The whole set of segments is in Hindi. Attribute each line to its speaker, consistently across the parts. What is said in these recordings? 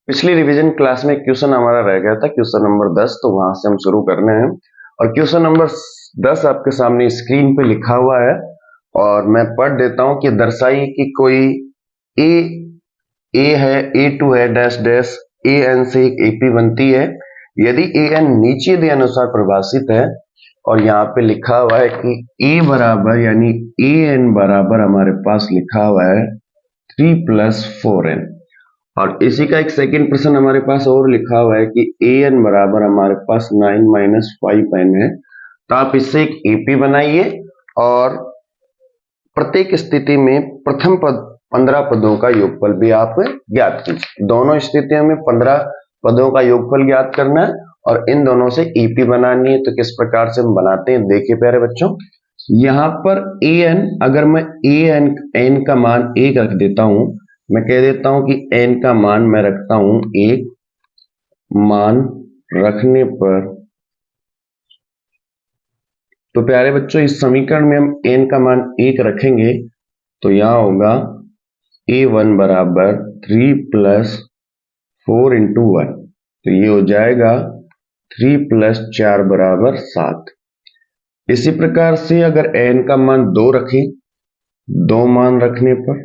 Speaker 1: पिछली रिवीजन क्लास में क्वेश्चन हमारा रह गया था क्वेश्चन नंबर 10, तो वहां से हम शुरू करने हैं। और क्वेश्चन नंबर 10 आपके सामने स्क्रीन पे लिखा हुआ है और मैं पढ़ देता हूं कि दर्शाइए कि कोई ए ए है, A2 है, डैश डैश ए एन से एक एपी बनती है यदि ए एन नीचे दिए अनुसार परिभाषित है। और यहाँ पे लिखा हुआ है कि ए बराबर यानी ए एन बराबर हमारे पास लिखा हुआ है 3+4n। और इसी का एक सेकंड प्रश्न हमारे पास और लिखा हुआ है कि ए एन बराबर हमारे पास 9-5n है। तो आप इससे एक एपी बनाइए और प्रत्येक स्थिति में प्रथम पद 15 पदों का योगफल भी आप ज्ञात कीजिए। दोनों स्थितियों में 15 पदों का योगफल ज्ञात करना है और इन दोनों से ईपी बनानी है। तो किस प्रकार से हम बनाते हैं देखिए प्यारे बच्चों, यहां पर ए एन, अगर मैं एन का मान 1 रख देता हूं, मैं कह देता हूं कि एन का मान मैं रखता हूं 1, मान रखने पर तो प्यारे बच्चों इस समीकरण में हम n का मान 1 रखेंगे तो यहां होगा a1 बराबर 3+4 इंटू 1, तो ये हो जाएगा 3+4 बराबर 7। इसी प्रकार से अगर n का मान 2 रखें, 2 मान रखने पर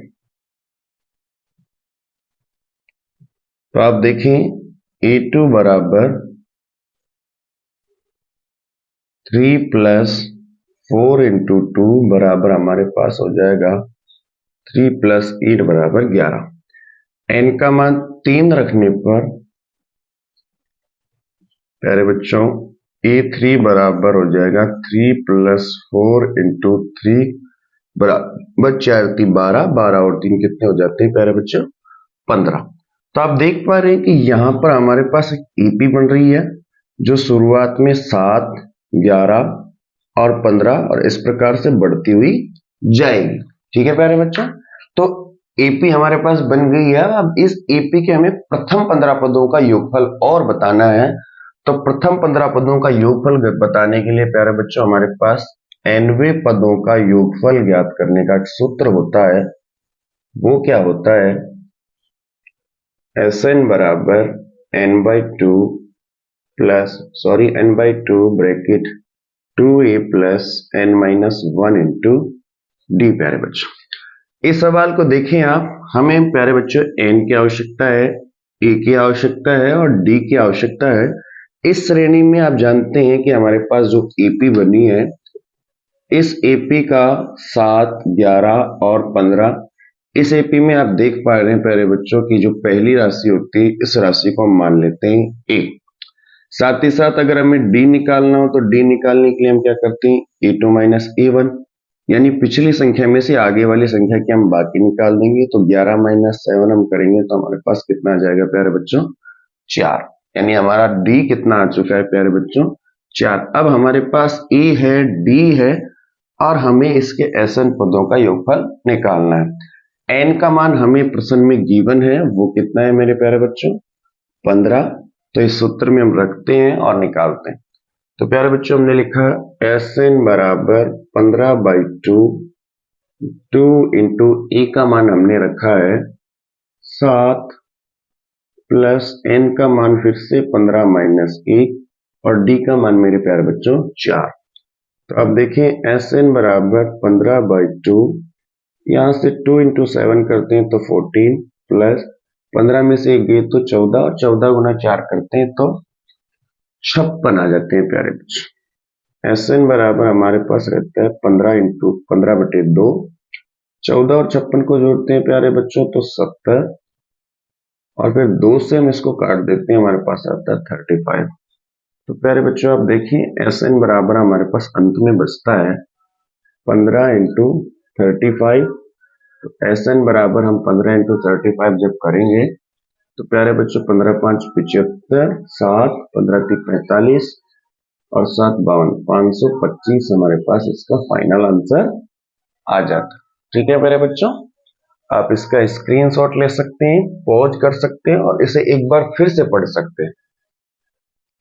Speaker 1: तो आप देखें a2 बराबर 3+4 इंटू 2 बराबर हमारे पास हो जाएगा 3+8 बराबर 11। n का मान 3 रखने पर प्यारे बच्चों a3 बराबर हो जाएगा 3+4 इंटू 3 बराबर 4 3 12, 12 और 3 कितने हो जाते हैं प्यारे बच्चों 15। तो आप देख पा रहे हैं कि यहां पर हमारे पास एक ईपी बन रही है जो शुरुआत में 7, 11 और 15 और इस प्रकार से बढ़ती हुई जाएगी। ठीक है प्यारे बच्चों, तो एपी हमारे पास बन गई है। अब इस एपी के हमें प्रथम 15 पदों का योगफल और बताना है। तो प्रथम 15 पदों का योगफल बताने के लिए प्यारे बच्चों हमारे पास nवें पदों का योगफल ज्ञात करने का एक सूत्र होता है। वो क्या होता है, Sn बराबर n/2 bracket 2a plus n-1 into D. प्यारे बच्चों इस सवाल को देखें आप, हमें प्यारे बच्चों n की आवश्यकता है, a की आवश्यकता है और d की आवश्यकता है। इस श्रेणी में आप जानते हैं कि हमारे पास जो एपी बनी है, इस एपी का 7, 11 और 15, इस एपी में आप देख पा रहे हैं प्यारे बच्चों की जो पहली राशि होती है इस राशि को हम मान लेते हैं a। साथ ही साथ अगर हमें d निकालना हो तो d निकालने के लिए हम क्या करते हैं a2 माइनस a1, यानी पिछली संख्या में से आगे वाली संख्या की हम बाकी निकाल देंगे। तो 11 माइनस 7 हम करेंगे तो हमारे पास कितना आ जाएगा प्यारे बच्चों 4, यानी हमारा d कितना आ चुका है प्यारे बच्चों 4। अब हमारे पास a है, d है और हमें इसके Sn पदों का योगफल निकालना है। n का मान हमें प्रश्न में गिवन है, वो कितना है मेरे प्यारे बच्चों 15। तो इस सूत्र में हम रखते हैं और निकालते हैं। तो प्यारे बच्चों हमने लिखा Sn बराबर 15/2, 2 इंटू ए का मान हमने रखा है 7 प्लस n का मान फिर से 15 माइनस 1 और d का मान मेरे प्यारे बच्चों 4। तो अब देखें Sn बराबर 15/2, यहां से 2 इंटू 7 करते हैं तो 14 प्लस 15 में से 1 गए तो 14 और 14 गुना 4 करते हैं तो 56 आ जाते हैं प्यारे बच्चों। Sn बराबर हमारे पास रहता है 15 इंटू 15/2, 14 और 56 को जोड़ते हैं प्यारे बच्चों तो 70 और फिर 2 से हम इसको काट देते हैं, हमारे पास आता है 35। तो प्यारे बच्चों आप देखिए Sn बराबर हमारे पास अंत में बचता है 15 इंटू 35। तो Sn बराबर हम 15 इंटू 35 जब करेंगे तो प्यारे बच्चों 15×5 75, 7 15×3 45 और 7 52, 525 हमारे पास इसका फाइनल आंसर आ जाता है। ठीक है मेरे बच्चों, आप इसका स्क्रीनशॉट ले सकते हैं, पॉज कर सकते हैं और इसे एक बार फिर से पढ़ सकते हैं।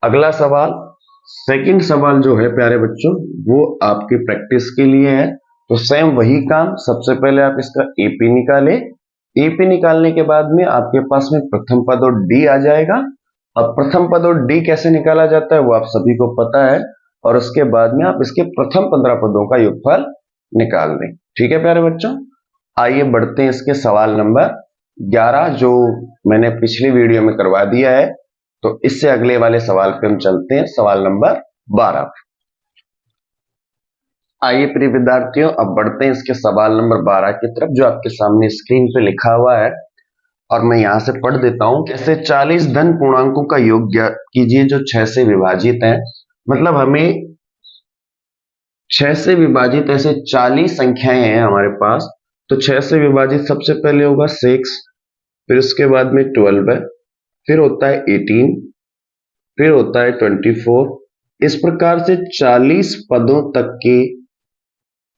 Speaker 1: अगला सवाल, सेकंड सवाल जो है प्यारे बच्चों वो आपकी प्रैक्टिस के लिए है। तो सेम वही काम, सबसे पहले आप इसका एपी निकालें, एपी निकालने के बाद में आपके पास में प्रथम पद और डी आ जाएगा। अब प्रथम पद और डी कैसे निकाला जाता है वो आप सभी को पता है, और उसके बाद में आप इसके प्रथम 15 पदों का योगफल निकाल दें। ठीक है प्यारे बच्चों, आइए बढ़ते हैं इसके सवाल नंबर 11 जो मैंने पिछली वीडियो में करवा दिया है। तो इससे अगले वाले सवाल पे हम चलते हैं, सवाल नंबर 12। आइए प्रिय विद्यार्थियों, अब बढ़ते हैं इसके सवाल नंबर 12 की तरफ जो आपके सामने स्क्रीन पे लिखा हुआ है, और मैं यहां से पढ़ देता हूं। जैसे 40 धन पूर्णांकों का योग ज्ञात कीजिए जो 6 से विभाजित है। मतलब हमें 6 से विभाजित ऐसे 40 संख्याएं हैं हमारे पास। तो 6 से विभाजित सबसे पहले होगा 6, फिर उसके बाद में 12 है, फिर होता है 18, फिर होता है 24। इस प्रकार से 40 पदों तक के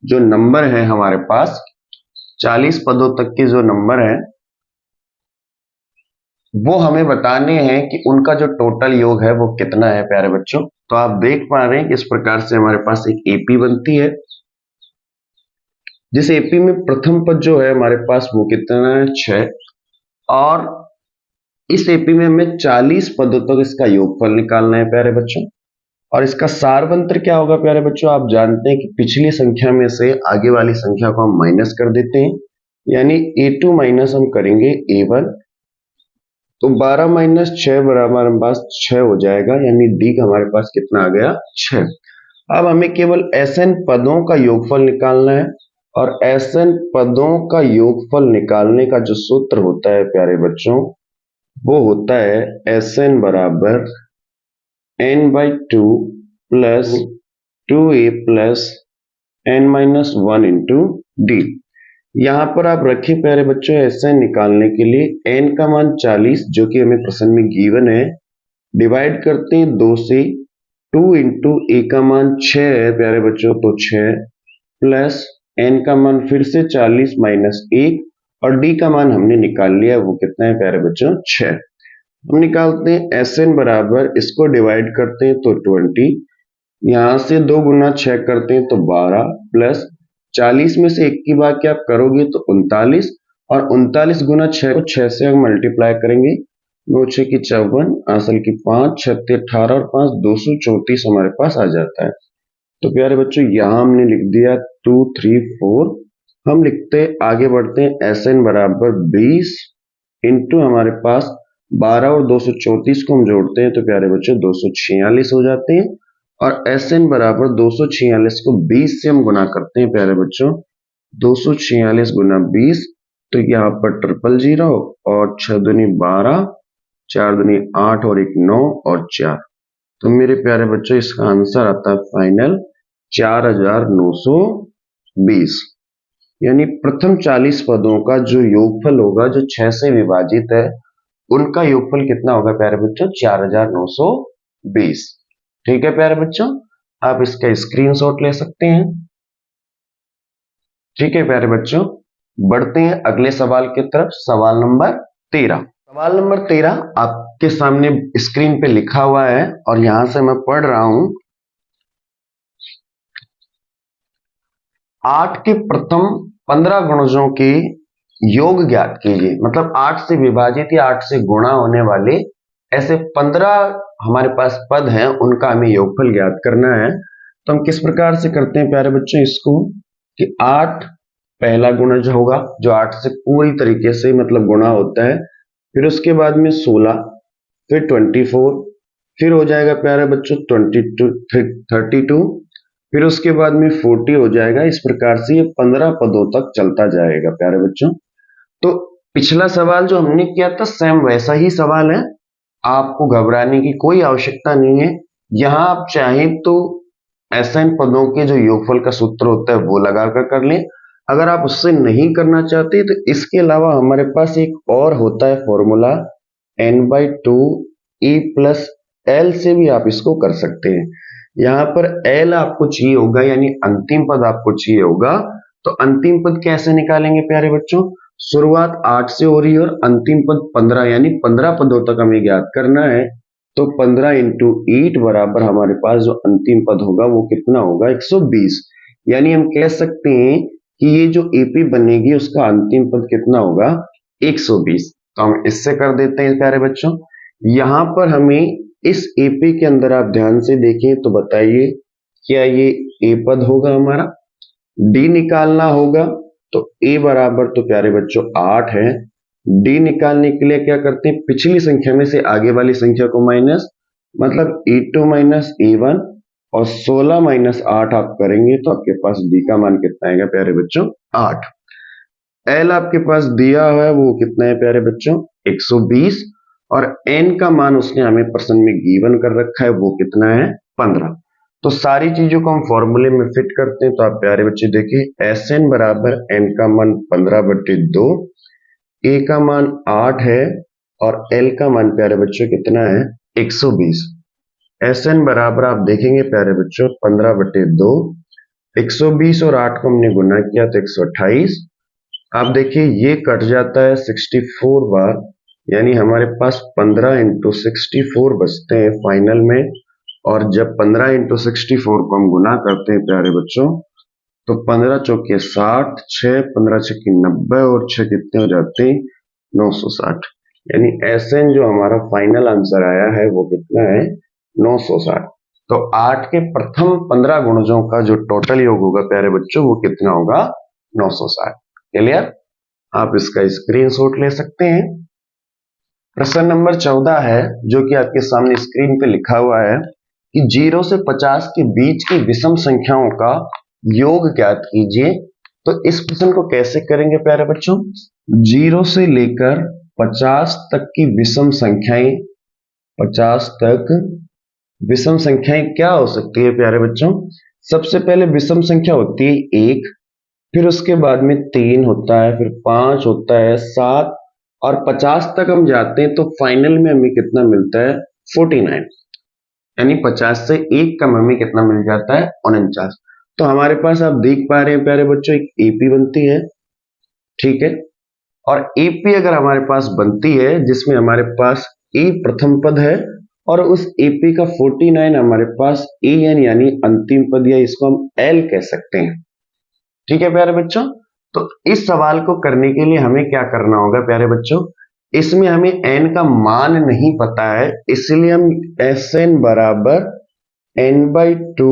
Speaker 1: जो नंबर है हमारे पास, 40 पदों तक के जो नंबर है वो हमें बताने हैं कि उनका जो टोटल योग है वो कितना है प्यारे बच्चों। तो आप देख पा रहे हैं कि इस प्रकार से हमारे पास एक एपी बनती है, जिस एपी में प्रथम पद जो है हमारे पास वो कितना है 6, और इस एपी में हमें 40 पदों तक इसका योगफल निकालना है प्यारे बच्चों। और इसका सारवंत्र क्या होगा प्यारे बच्चों, आप जानते हैं कि पिछली संख्या में से आगे वाली संख्या को हम माइनस कर देते हैं, यानी a2 माइनस हम करेंगे a1। तो 12 माइनस 6 बराबर हमारे पास 6 हो जाएगा, यानी डी का हमारे पास कितना आ गया 6। अब हमें केवल SN पदों का योगफल निकालना है, और SN पदों का योगफल निकालने का जो सूत्र होता है प्यारे बच्चों वो होता है SN बराबर n/2 plus 2a plus n-1 into D. यहां पर आप रखें प्यारे बच्चों SN निकालने के लिए n का मान 40 जो कि हमें प्रश्न में गिवन है, डिवाइड करते हैं 2 से, 2 इंटू a का मान 6 है प्यारे बच्चों, तो 6 प्लस n का मान फिर से 40 माइनस 1, और d का मान हमने निकाल लिया, वो कितना है प्यारे बच्चों 6। हम निकालते हैं SN बराबर, इसको डिवाइड करते हैं तो 20, यहां से 2 गुना 6 करते हैं तो 12, प्लस 40 में से 1 की बात क्या आप करोगे तो 39, और 39 गुना 6 को 6 से हम मल्टीप्लाई करेंगे, 2 6 की 54, असल की 5, 36 18 और 5 234 हमारे पास आ जाता है। तो प्यारे बच्चों यहां हमने लिख दिया 2 3 4। हम लिखते आगे बढ़ते हैं SN बराबर 20 इंटू हमारे पास 12 और 234 को हम जोड़ते हैं तो प्यारे बच्चों 246 हो जाते हैं, और SN बराबर 246 को 20 से हम गुना करते हैं प्यारे बच्चों, 246 गुना 20, तो यहाँ पर 000 और 6 दूनी 12, 4 दूनी 8 और 1 9 और 4। तो मेरे प्यारे बच्चों इसका आंसर आता है फाइनल 4920। यानी प्रथम 40 पदों का जो योगफल होगा जो 6 से विभाजित है उनका योगफल कितना होगा प्यारे बच्चों 4920। ठीक है प्यारे बच्चों, आप इसका स्क्रीनशॉट ले सकते हैं। ठीक है प्यारे बच्चों, बढ़ते हैं अगले सवाल की तरफ, सवाल नंबर 13। सवाल नंबर 13 आपके सामने स्क्रीन पे लिखा हुआ है और यहां से मैं पढ़ रहा हूं। 8 के प्रथम 15 गुणजों के योग ज्ञात कीजिए। मतलब 8 से विभाजित या 8 से गुणा होने वाले ऐसे 15 हमारे पास पद हैं, उनका हमें योगफल ज्ञात करना है। तो हम किस प्रकार से करते हैं प्यारे बच्चों इसको, कि 8 पहला गुणज होगा जो 8 से पूरी तरीके से मतलब गुणा होता है, फिर उसके बाद में 16, फिर 24, फिर हो जाएगा प्यारे बच्चों 32, फिर उसके बाद में 40 हो जाएगा। इस प्रकार से ये 15 पदों तक चलता जाएगा प्यारे बच्चों। तो पिछला सवाल जो हमने किया था सेम वैसा ही सवाल है, आपको घबराने की कोई आवश्यकता नहीं है। यहां आप चाहें तो SN पदों के जो योगफल का सूत्र होता है वो लगाकर कर लें। अगर आप उससे नहीं करना चाहते तो इसके अलावा हमारे पास एक और होता है formula n/2 e plus l से भी आप इसको कर सकते हैं। यहाँ पर l आपको चाहिए होगा, यानी अंतिम पद आपको चाहिए होगा। तो अंतिम पद कैसे निकालेंगे प्यारे बच्चों, शुरुआत 8 से हो रही है और अंतिम पद 15, यानी 15 पदों तक हमें ज्ञात करना है। तो 15 इंटू 8 बराबर हमारे पास जो अंतिम पद होगा वो कितना होगा 120। यानी हम कह सकते हैं कि ये जो एपी बनेगी उसका अंतिम पद कितना होगा 120। तो हम इससे कर देते हैं प्यारे बच्चों। यहां पर हमें इस एपी के अंदर आप ध्यान से देखें तो बताइए क्या ये ए पद होगा हमारा, डी निकालना होगा। तो ए बराबर तो प्यारे बच्चों 8 है। डी निकालने के लिए क्या करते हैं, पिछली संख्या में से आगे वाली संख्या को माइनस, मतलब e2 माइनस e1 और 16 माइनस 8 आप करेंगे तो आपके पास डी का मान कितना आएगा प्यारे बच्चों, 8। एल आपके पास दिया हुआ है वो कितना है प्यारे बच्चों, 120। और एन का मान उसने हमें प्रश्न में गिवन कर रखा है वो कितना है, 15। तो सारी चीजों को हम फॉर्मूले में फिट करते हैं। तो आप प्यारे बच्चे देखिए एस एन बराबर एन का मान 15/2, ए का मान 8 है और एल का मान प्यारे बच्चों कितना है, 120। एस एन बराबर आप देखेंगे प्यारे बच्चों 15/2, 120 और 8 को हमने गुना किया तो 128। आप देखिए ये कट जाता है 64 बार, यानी हमारे पास 15 इंटू 64 बचते हैं फाइनल में। और जब 15 इंटू 64 को हम गुना करते हैं प्यारे बच्चों तो 15 चौके 60, 6 15 छक्के 90 और 6 कितने हो जाते हैं, 960। यानी एसएन जो हमारा फाइनल आंसर आया है वो कितना है, 960। तो 8 के प्रथम 15 गुणजों का जो टोटल योग होगा प्यारे बच्चों वो कितना होगा, 960। क्लियर, आप इसका स्क्रीनशॉट ले सकते हैं। प्रश्न नंबर 14 है जो कि आपके सामने स्क्रीन पे लिखा हुआ है कि 0 से 50 के बीच की विषम संख्याओं का योग ज्ञात कीजिए। तो इस प्रश्न को कैसे करेंगे प्यारे बच्चों, 0 से लेकर 50 तक की विषम संख्याएं, 50 तक विषम संख्याएं क्या हो सकती है प्यारे बच्चों। सबसे पहले विषम संख्या होती है 1, फिर उसके बाद में 3 होता है, फिर 5 होता है, 7 और 50 तक हम जाते हैं तो फाइनल में हमें कितना मिलता है, 49। यानी 50 से एक कम हमें कितना मिल जाता है, 49। तो हमारे पास आप देख पा रहे हैं प्यारे बच्चों एक एपी बनती है, ठीक है। और एपी अगर हमारे पास बनती है जिसमें हमारे पास ए प्रथम पद है और उस एपी का 49 हमारे पास ए एन यानी अंतिम पद, या इसको हम एल कह सकते हैं, ठीक है प्यारे बच्चों। तो इस सवाल को करने के लिए हमें क्या करना होगा प्यारे बच्चों, इसमें हमें n का मान नहीं पता है, इसलिए हम एस एन बराबर n/2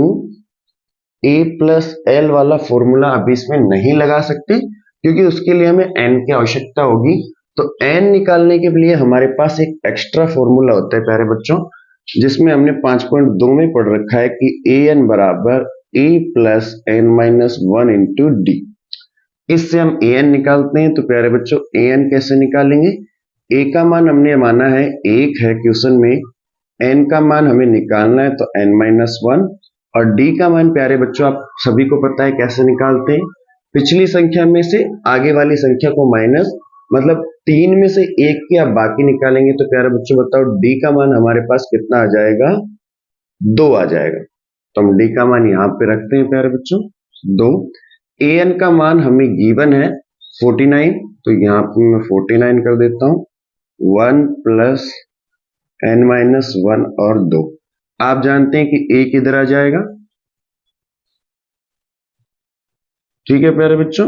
Speaker 1: a प्लस एल वाला फॉर्मूला अभी इसमें नहीं लगा सकते क्योंकि उसके लिए हमें n की आवश्यकता होगी। तो n निकालने के लिए हमारे पास एक एक्स्ट्रा फॉर्मूला होता है प्यारे बच्चों, जिसमें हमने 5.2 में पढ़ रखा है कि ए एन बराबर a plus n minus 1 into d. इससे हम ए एन निकालते हैं। तो प्यारे बच्चों ए एन कैसे निकालेंगे, ए का मान हमने माना है 1 है क्वेश्चन में, एन का मान हमें निकालना है तो n-1 और डी का मान प्यारे बच्चों आप सभी को पता है कैसे निकालते हैं, पिछली संख्या में से आगे वाली संख्या को माइनस, मतलब 3 में से 1 की आप बाकी निकालेंगे। तो प्यारे बच्चों बताओ डी का मान हमारे पास कितना आ जाएगा, 2 आ जाएगा। तो हम डी का मान यहाँ पे रखते हैं प्यारे बच्चों 2। ए एन का मान हमें गिवन है 49, तो यहाँ पे मैं 49 कर देता हूँ, 1 प्लस n-1 और 2। आप जानते हैं कि a किधर आ जाएगा, ठीक है प्यारे बच्चों,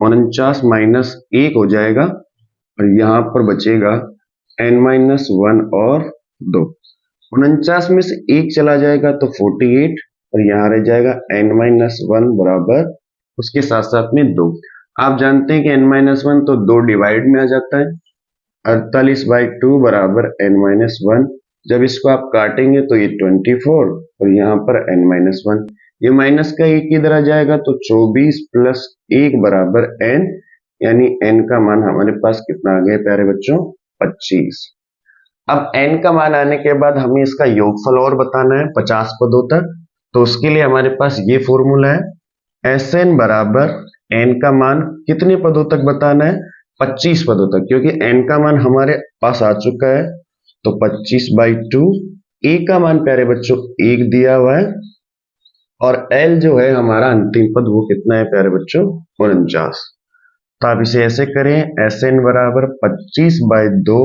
Speaker 1: 49 माइनस 1 हो जाएगा और यहां पर बचेगा n-1 और 2। 49 में से 1 चला जाएगा तो 48 और यहाँ रह जाएगा n-1 बराबर उसके साथ साथ में 2। आप जानते हैं कि n-1 तो 2 डिवाइड में आ जाता है, 48/2 बराबर n-1। जब इसको आप काटेंगे तो ये 24 और यहाँ पर n-1, ये माइनस का 1 इधर आ जाएगा तो 24 प्लस 1 बराबर n, यानी n का मान हमारे पास कितना आ गया प्यारे बच्चों, 25। अब n का मान आने के बाद हमें इसका योगफल और बताना है 50 पदों तक। तो उसके लिए हमारे पास ये फॉर्मूला है, एस एन बराबर n का मान कितने पदों तक बताना है, 25 पदों तक, क्योंकि n का मान हमारे पास आ चुका है। तो 25/2, a का मान प्यारे बच्चों 1 दिया हुआ है और l जो है हमारा अंतिम पद वो कितना है प्यारे बच्चों, 49। तो आप इसे ऐसे करें, एस एन बराबर 25/2,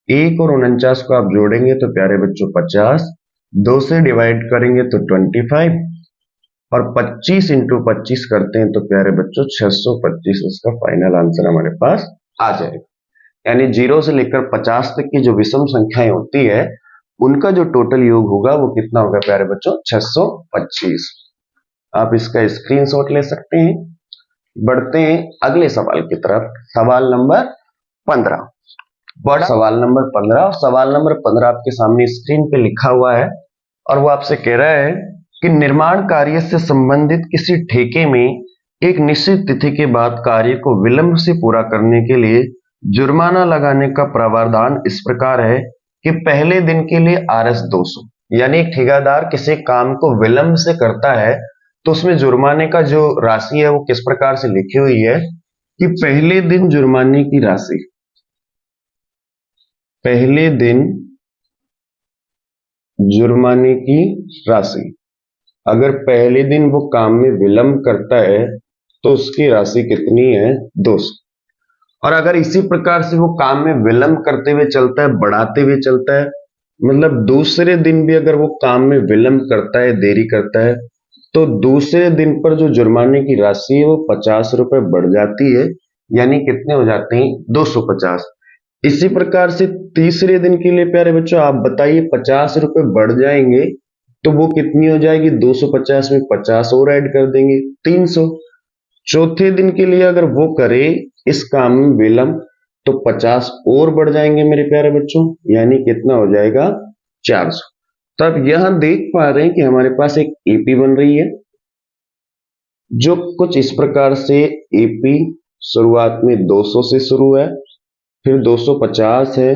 Speaker 1: 1 और 49 को आप जोड़ेंगे तो प्यारे बच्चों 50, 2 से डिवाइड करेंगे तो 25 और 25 इंटू 25 करते हैं तो प्यारे बच्चों 625 इसका फाइनल आंसर हमारे पास आ जाएगा। यानी 0 से लेकर 50 तक की जो विषम संख्याएं होती है उनका जो टोटल योग होगा वो कितना होगा प्यारे बच्चों? 625। आप इसका स्क्रीनशॉट ले सकते हैं। बढ़ते हैं अगले सवाल की तरफ। सवाल नंबर 15। बड़ा सवाल नंबर 15। और सवाल नंबर 15 आपके सामने स्क्रीन पे लिखा हुआ है और वो आपसे कह रहा है कि निर्माण कार्य से संबंधित किसी ठेके में एक निश्चित तिथि के बाद कार्य को विलंब से पूरा करने के लिए जुर्माना लगाने का प्रावधान इस प्रकार है कि पहले दिन के लिए RS 200। यानी एक ठेकेदार किसी काम को विलंब से करता है तो उसमें जुर्माने का जो राशि है वो किस प्रकार से लिखी हुई है कि पहले दिन जुर्माने की राशि, पहले दिन जुर्माने की राशि, अगर पहले दिन वो काम में विलंब करता है तो उसकी राशि कितनी है? 200। और अगर इसी प्रकार से वो काम में विलंब करते हुए चलता है, बढ़ाते हुए चलता है, मतलब दूसरे दिन भी अगर वो काम में विलंब करता है, देरी करता है, तो दूसरे दिन पर जो जुर्माने की राशि है वो 50 रुपए बढ़ जाती है। यानी कितने हो जाते हैं? 250। इसी प्रकार से तीसरे दिन के लिए प्यारे बच्चों आप बताइए 50 रुपए बढ़ जाएंगे तो वो कितनी हो जाएगी? 250 में 50 और ऐड कर देंगे, 300। चौथे दिन के लिए अगर वो करे इस काम में विलंब तो 50 और बढ़ जाएंगे मेरे प्यारे बच्चों, यानी कितना हो जाएगा? 400। तो आप यहां देख पा रहे हैं कि हमारे पास एक एपी बन रही है जो कुछ इस प्रकार से एपी शुरुआत में 200 से शुरू है, फिर 250 है,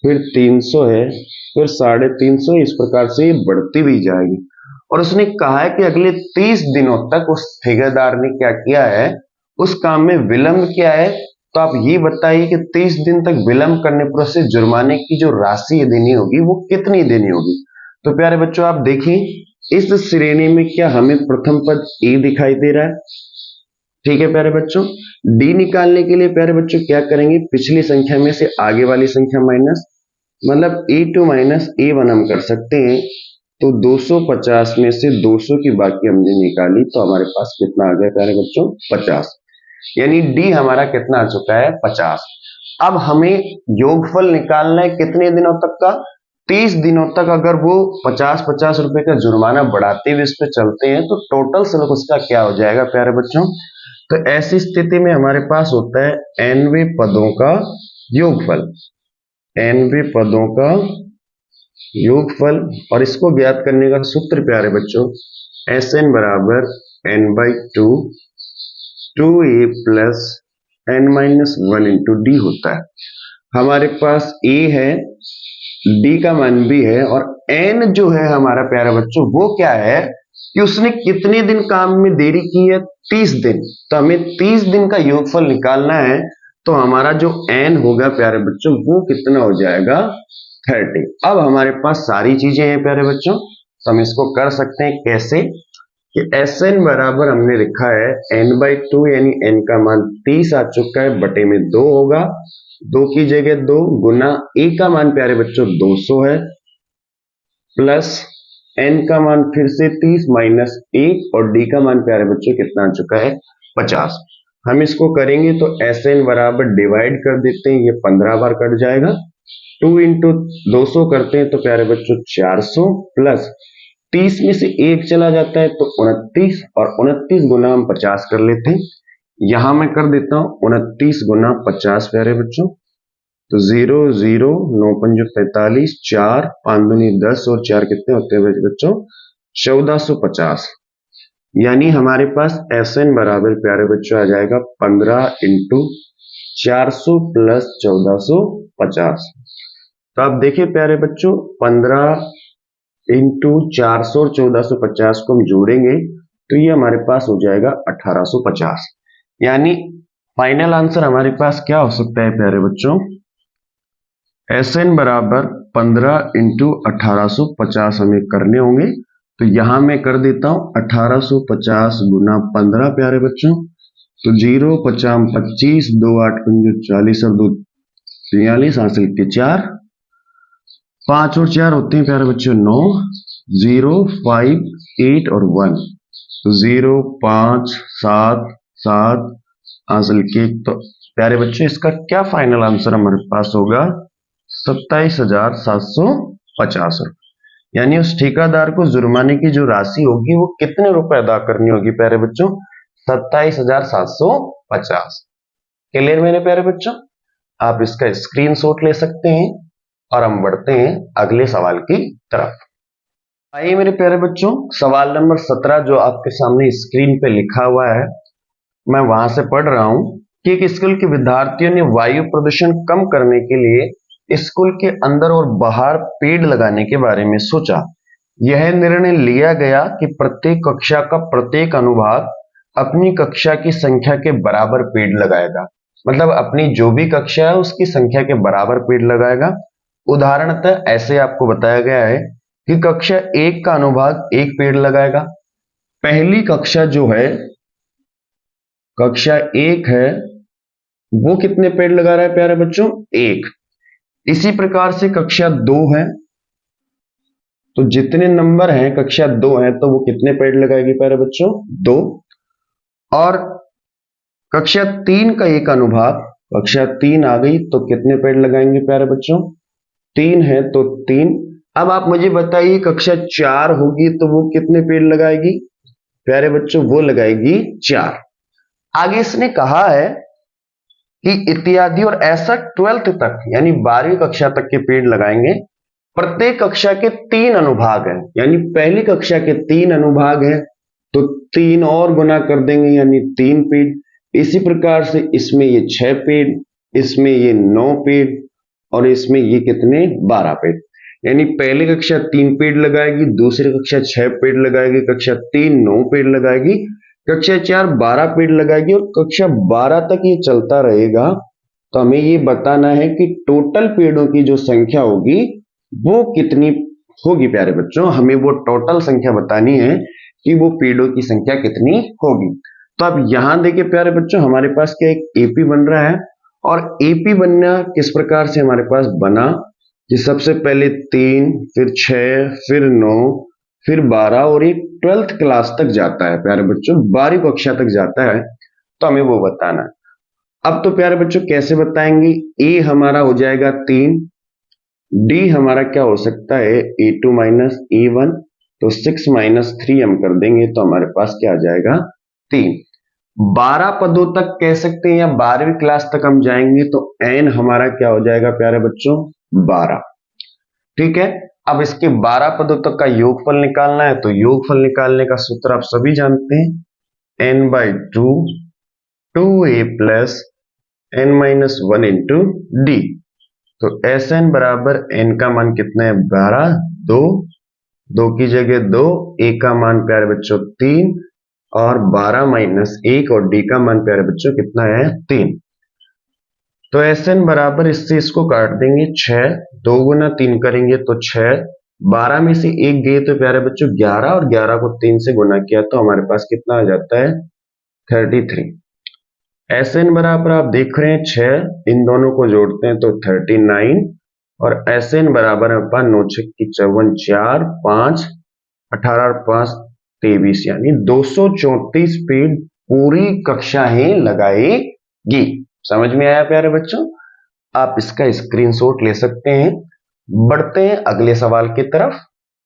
Speaker 1: फिर 300 है, फिर 350, इस प्रकार से बढ़ती भी जाएगी। और उसने कहा है कि अगले 30 दिनों तक उस ठेकेदार ने क्या किया है? उस काम में विलंब किया है। तो आप ये बताइए कि 30 दिन तक विलंब करने पर उसे जुर्माने की जो राशि देनी होगी वो कितनी देनी होगी? तो प्यारे बच्चों आप देखिए इस श्रेणी में क्या हमें प्रथम पद ए दिखाई दे रहा है? ठीक है प्यारे बच्चों, डी निकालने के लिए प्यारे बच्चों क्या करेंगे? पिछली संख्या में से आगे वाली संख्या माइनस, मतलब A2 माइनस A1 हम कर सकते हैं। तो 250 में से 200 की बाकी हमने निकाली तो हमारे पास कितना आ गया प्यारे बच्चों? 50। यानी डी हमारा कितना आ चुका है? 50। अब हमें योगफल निकालना है कितने दिनों तक का? 30 दिनों तक। अगर वो 50-50 रुपए का जुर्माना बढ़ाते हुए इस पे चलते हैं तो टोटल शुल्क उसका क्या हो जाएगा प्यारे बच्चों? तो ऐसी स्थिति में हमारे पास होता है nवें पदों का योगफल, nवें पदों का योगफल। और इसको ज्ञात करने का सूत्र प्यारे बच्चों Sn बराबर n/2 2a plus n-1 into D होता है। हमारे पास a है, d का मान भी है और n जो है हमारा प्यारा बच्चों वो क्या है कि उसने कितने दिन काम में देरी की है? 30 दिन। तो हमें 30 दिन का योगफल निकालना है तो हमारा जो n होगा प्यारे बच्चों वो कितना हो जाएगा? 30। अब हमारे पास सारी चीजें हैं प्यारे बच्चों, तो हम इसको कर सकते हैं कैसे कि Sn बराबर हमने लिखा है n/2 यानी n का मान 30 आ चुका है, बटे में 2 होगा, 2 की जगह 2 गुना a का मान प्यारे बच्चों 200 है, प्लस n का मान फिर से 30 माइनस 1 और d का मान प्यारे बच्चों कितना आ चुका है? 50। हम इसको करेंगे तो Sn बराबर डिवाइड कर देते हैं, ये 15 बार कट जाएगा, 2 इंटू 200 करते हैं तो प्यारे बच्चों 400 प्लस 30 में से 1 चला जाता है तो 29 और 29 गुना हम 50 कर लेते हैं। यहां मैं कर देता हूं 29 गुना 50 प्यारे बच्चों, तो 0 0 9 5 45 4 5 दूनी 10 और 4 कितने होते हैं बच्चों? 1450। यानी हमारे पास Sn बराबर प्यारे बच्चों आ जाएगा 15 इंटू 400 प्लस 1450। तो आप देखिए प्यारे बच्चों 15 इंटू 400 और 1450 को हम जोड़ेंगे तो ये हमारे पास हो जाएगा 1850। यानी फाइनल आंसर हमारे पास क्या हो सकता है प्यारे बच्चों? Sn बराबर 15 इंटू 1850 हमें करने होंगे, तो यहां मैं कर देता हूं 1850 गुना 15 प्यारे बच्चों, तो 0 50 25 2 8 5 40 और 2 43 हासिल के 4 5 और 4 होते हैं प्यारे बच्चों 9 0 5 8 और 1, तो 0 5 7 7 हासिल की। तो प्यारे बच्चे इसका क्या फाइनल आंसर हमारे पास होगा? 27,750 रुपये। यानी उस ठेकेदार को जुर्माने की जो राशि होगी वो कितने रुपए अदा करनी होगी प्यारे बच्चों? 27,750। क्लियर मेरे प्यारे बच्चों? आप इसका स्क्रीनशॉट ले सकते हैं और हम बढ़ते हैं अगले सवाल की तरफ। आइए मेरे प्यारे बच्चों, सवाल नंबर 17 जो आपके सामने स्क्रीन पे लिखा हुआ है, मैं वहां से पढ़ रहा हूं कि एक स्कूल के विद्यार्थियों ने वायु प्रदूषण कम करने के लिए स्कूल के अंदर और बाहर पेड़ लगाने के बारे में सोचा। यह निर्णय लिया गया कि प्रत्येक कक्षा का प्रत्येक अनुभाग अपनी कक्षा की संख्या के बराबर पेड़ लगाएगा। मतलब अपनी जो भी कक्षा है उसकी संख्या के बराबर पेड़ लगाएगा। उदाहरणतः ऐसे आपको बताया गया है कि कक्षा 1 का अनुभाग 1 पेड़ लगाएगा। पहली कक्षा जो है, कक्षा 1 है, वो कितने पेड़ लगा रहा है प्यारे बच्चों? 1। इसी प्रकार से कक्षा 2 है, तो जितने नंबर हैं कक्षा 2 है तो वो कितने पेड़ लगाएगी प्यारे बच्चों? 2। और कक्षा 3 का एक अनुभाग, कक्षा 3 आ गई तो कितने पेड़ लगाएंगे प्यारे बच्चों? 3 है तो 3। अब आप मुझे बताइए कक्षा 4 होगी तो वो कितने पेड़ लगाएगी प्यारे बच्चों? वो लगाएगी 4। आगे इसने कहा है कि इत्यादि और ऐसा 12th तक यानी 12वीं कक्षा तक के पेड़ लगाएंगे। प्रत्येक कक्षा के 3 अनुभाग हैं, यानी पहली कक्षा के 3 अनुभाग हैं तो 3 और गुना कर देंगे यानी 3 पेड़। इसी प्रकार से इसमें ये 6 पेड़, इसमें ये 9 पेड़ और इसमें ये कितने? 12 पेड़। यानी पहली कक्षा 3 पेड़ लगाएगी, दूसरी कक्षा 6 पेड़ लगाएगी, कक्षा 3 9 पेड़ लगाएगी, कक्षा 4 12 पेड़ लगाएगी और कक्षा 12 तक ये चलता रहेगा। तो हमें ये बताना है कि टोटल पेड़ों की जो संख्या होगी वो कितनी होगी प्यारे बच्चों। हमें वो टोटल संख्या बतानी है कि वो पेड़ों की संख्या कितनी होगी। तो अब यहां देखिए प्यारे बच्चों, हमारे पास क्या एक एपी बन रहा है और एपी बनना किस प्रकार से हमारे पास बना कि सबसे पहले 3, फिर 6, फिर 9, फिर 12 और एक 12th क्लास तक जाता है प्यारे बच्चों, 12वीं कक्षा तक जाता है। तो हमें वो बताना है। अब तो प्यारे बच्चों कैसे बताएंगे? ए हमारा हो जाएगा 3, डी हमारा क्या हो सकता है? A2 माइनस A1, तो 6 माइनस 3 हम कर देंगे तो हमारे पास क्या आ जाएगा? 3। 12 पदों तक कह सकते हैं या 12वीं क्लास तक हम जाएंगे तो n हमारा क्या हो जाएगा प्यारे बच्चों? 12। ठीक है, अब इसके 12 पदों तक का योगफल निकालना है तो योगफल निकालने का सूत्र आप सभी जानते हैं, n/2 2a plus n minus 1 into D. तो Sn बराबर n का मान कितना है? 12, 2 की जगह 2, a का मान प्यारे बच्चों 3 और 12 माइनस 1 और d का मान प्यारे बच्चों कितना है? 3। तो Sn बराबर इससे इसको काट देंगे 6, 2 गुना 3 करेंगे तो 6, 12 में से 1 गए तो प्यारे बच्चों 11 और 11 को 3 से गुना किया तो हमारे पास कितना आ जाता है? 33। Sn बराबर आप देख रहे हैं 6, इन दोनों को जोड़ते हैं तो 39 और Sn बराबर अपना 9 6 54 4 5 18 और 5 23 यानी 234 पेड़ पूरी कक्षा ही लगाएगी। समझ में आया प्यारे बच्चों? आप इसका स्क्रीनशॉट ले सकते हैं। बढ़ते हैं अगले सवाल की तरफ।